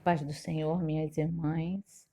paz do Senhor, minhas irmãs.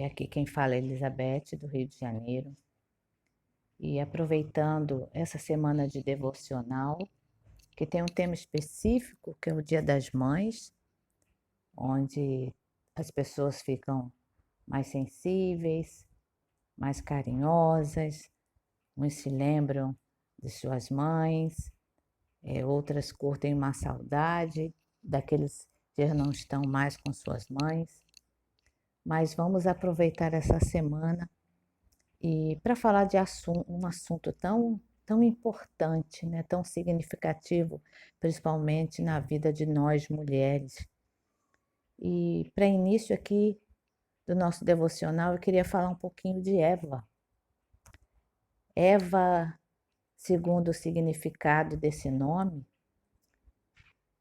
Aqui quem fala é Elizabeth, do Rio de Janeiro. E aproveitando essa semana de devocional, que tem um tema específico, que é o Dia das Mães, onde as pessoas ficam mais sensíveis, mais carinhosas, uns se lembram de suas mães, outras curtem uma saudade daqueles que já não estão mais com suas mães. Mas vamos aproveitar essa semana e para falar de um assunto tão importante, né, tão significativo, principalmente na vida de nós mulheres. E para início aqui do nosso devocional, eu queria falar um pouquinho de Eva. Eva, segundo o significado desse nome,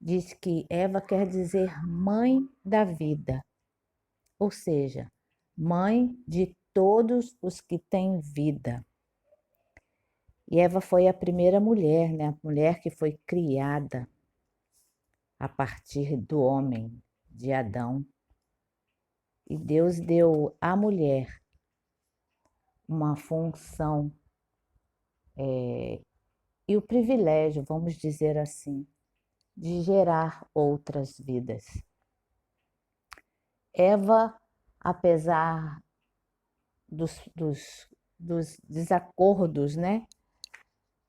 diz que Eva quer dizer mãe da vida, ou seja, mãe de todos os que têm vida. E Eva foi a primeira mulher, né? A mulher que foi criada a partir do homem, de Adão. E Deus deu à mulher uma função e o privilégio, vamos dizer assim, de gerar outras vidas. Eva, apesar dos desacordos, né,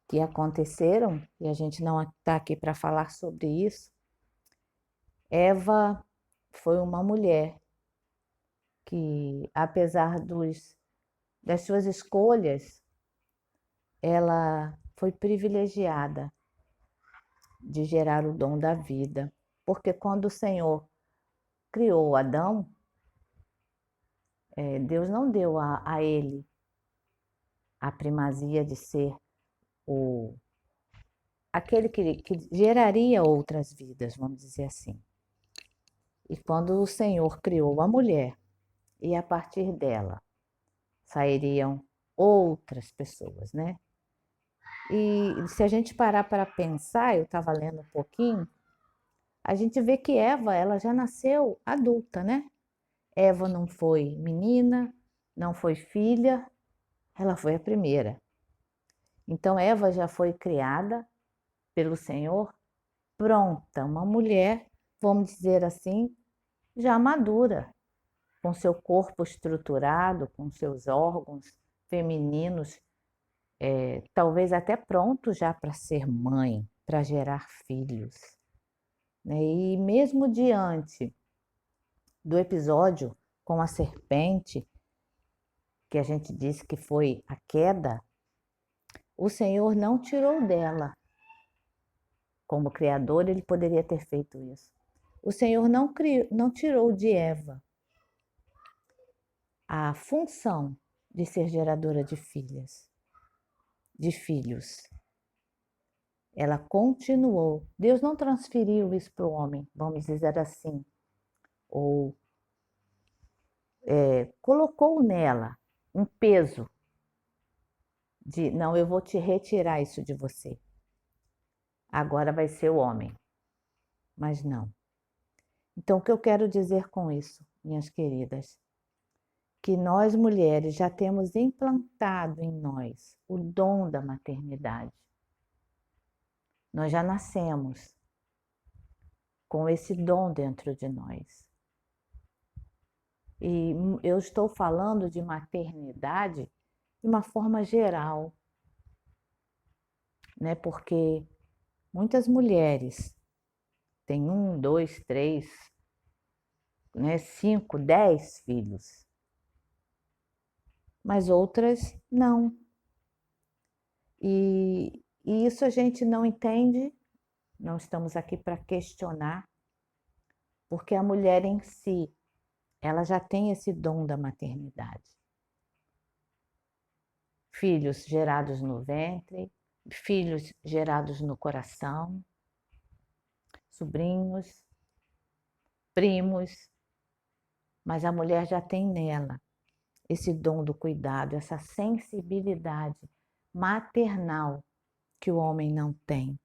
que aconteceram, e a gente não está aqui para falar sobre isso, Eva foi uma mulher que, apesar das suas escolhas, ela foi privilegiada de gerar o dom da vida. Porque quando o Senhor criou Adão, Deus não deu a ele a primazia de ser o, aquele que geraria outras vidas, vamos dizer assim. E quando o Senhor criou a mulher, e a partir dela sairiam outras pessoas, né? E se a gente parar para pensar, eu estava lendo um pouquinho, a gente vê que Eva, ela já nasceu adulta, né? Eva não foi menina, não foi filha, ela foi a primeira. Então Eva já foi criada pelo Senhor, pronta, uma mulher, vamos dizer assim, já madura, com seu corpo estruturado, com seus órgãos femininos, talvez até pronto já para ser mãe, para gerar filhos, né? E mesmo diante do episódio com a serpente, que a gente disse que foi a queda, o Senhor não tirou dela. Como Criador, ele poderia ter feito isso. O Senhor não tirou de Eva a função de ser geradora de de filhos. Ela continuou. Deus não transferiu isso para o homem, vamos dizer assim, ou colocou nela um peso de, não, eu vou te retirar isso de você. Agora vai ser o homem. Mas não. Então, o que eu quero dizer com isso, minhas queridas? Que nós mulheres já temos implantado em nós o dom da maternidade. Nós já nascemos com esse dom dentro de nós. E eu estou falando de maternidade de uma forma geral, né? Porque muitas mulheres têm 1, 2, 3, né? 5, 10 filhos, mas outras não. E isso a gente não entende, não estamos aqui para questionar, porque a mulher em si, ela já tem esse dom da maternidade. Filhos gerados no ventre, filhos gerados no coração, sobrinhos, primos, mas a mulher já tem nela esse dom do cuidado, essa sensibilidade maternal que o homem não tem.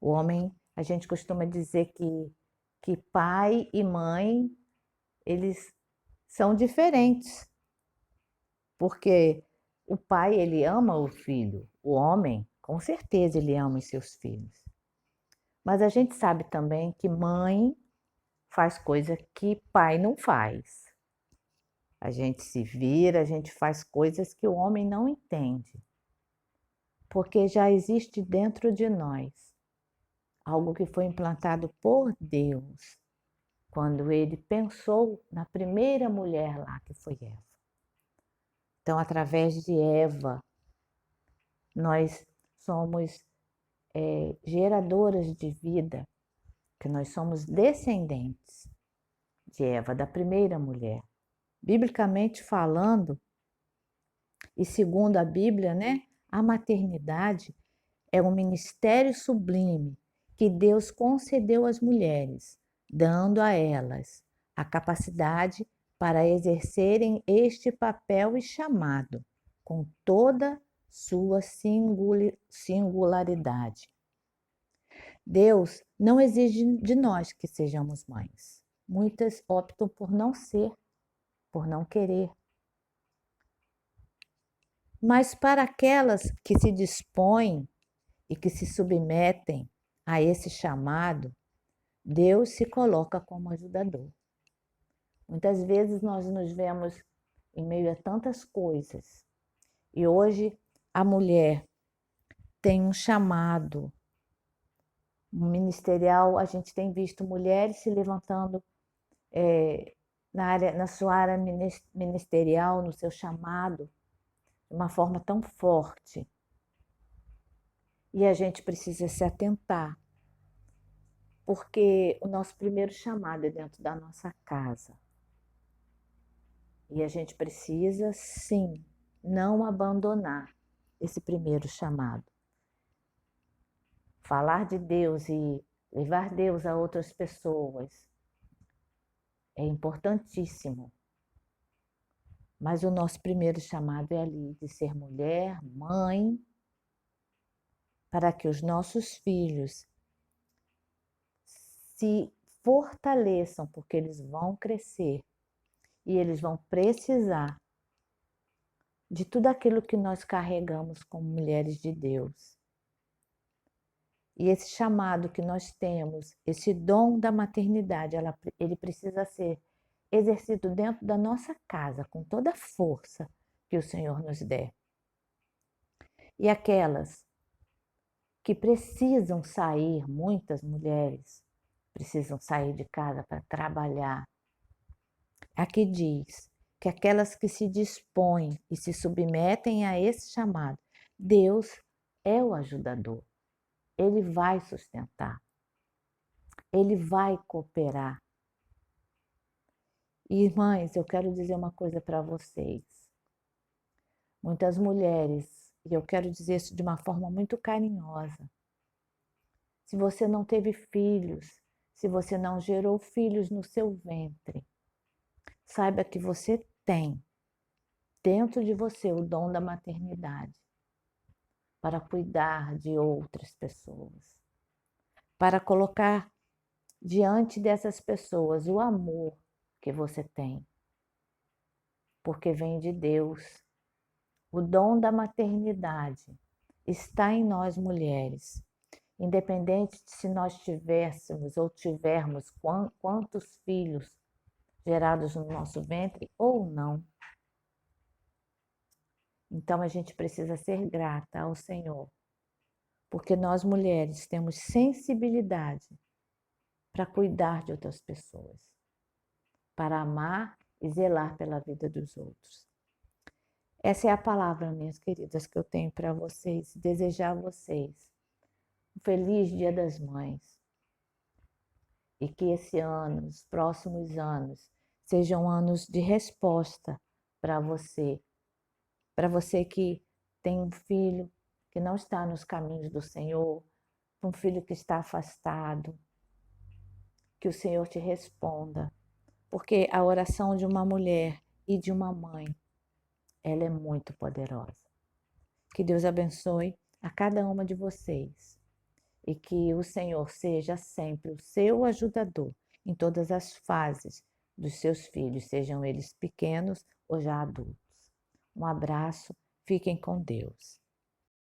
O homem, a gente costuma dizer que pai e mãe, eles são diferentes, porque o pai, ele ama o filho, o homem, com certeza ele ama os seus filhos. Mas a gente sabe também que mãe faz coisa que pai não faz. A gente se vira, a gente faz coisas que o homem não entende, porque já existe dentro de nós algo que foi implantado por Deus, quando ele pensou na primeira mulher lá, que foi Eva. Então, através de Eva, nós somos geradoras de vida, que nós somos descendentes de Eva, da primeira mulher. Biblicamente falando, e segundo a Bíblia, né, a maternidade é um ministério sublime que Deus concedeu às mulheres, dando a elas a capacidade para exercerem este papel e chamado, com toda sua singularidade. Deus não exige de nós que sejamos mães. Muitas optam por não ser, por não querer. Mas para aquelas que se dispõem e que se submetem a esse chamado, Deus se coloca como ajudador. Muitas vezes nós nos vemos em meio a tantas coisas. E hoje a mulher tem um chamado ministerial, a gente tem visto mulheres se levantando na sua área ministerial, no seu chamado, de uma forma tão forte. E a gente precisa se atentar, porque o nosso primeiro chamado é dentro da nossa casa. E a gente precisa, sim, não abandonar esse primeiro chamado. Falar de Deus e levar Deus a outras pessoas é importantíssimo. Mas o nosso primeiro chamado é ali, de ser mulher, mãe, para que os nossos filhos se fortaleçam, porque eles vão crescer e eles vão precisar de tudo aquilo que nós carregamos como mulheres de Deus. E esse chamado que nós temos, esse dom da maternidade, ele precisa ser exercido dentro da nossa casa, com toda a força que o Senhor nos der. E aquelas que precisam sair, muitas mulheres precisam sair de casa para trabalhar. Aqui diz que aquelas que se dispõem e se submetem a esse chamado, Deus é o ajudador. Ele vai sustentar. Ele vai cooperar. E, mães, eu quero dizer uma coisa para vocês. Muitas mulheres, e eu quero dizer isso de uma forma muito carinhosa. Se você não teve filhos, se você não gerou filhos no seu ventre, saiba que você tem dentro de você o dom da maternidade para cuidar de outras pessoas, para colocar diante dessas pessoas o amor que você tem, porque vem de Deus. O dom da maternidade está em nós mulheres, independente de se nós tivéssemos ou tivermos quantos filhos gerados no nosso ventre ou não. Então a gente precisa ser grata ao Senhor, porque nós mulheres temos sensibilidade para cuidar de outras pessoas, para amar e zelar pela vida dos outros. Essa é a palavra, minhas queridas, que eu tenho para vocês, desejar a vocês um feliz Dia das Mães e que esse ano, os próximos anos, sejam anos de resposta para você que tem um filho que não está nos caminhos do Senhor, um filho que está afastado, que o Senhor te responda, porque a oração de uma mulher e de uma mãe, ela é muito poderosa. Que Deus abençoe a cada uma de vocês e que o Senhor seja sempre o seu ajudador em todas as fases dos seus filhos, sejam eles pequenos ou já adultos. Um abraço, fiquem com Deus.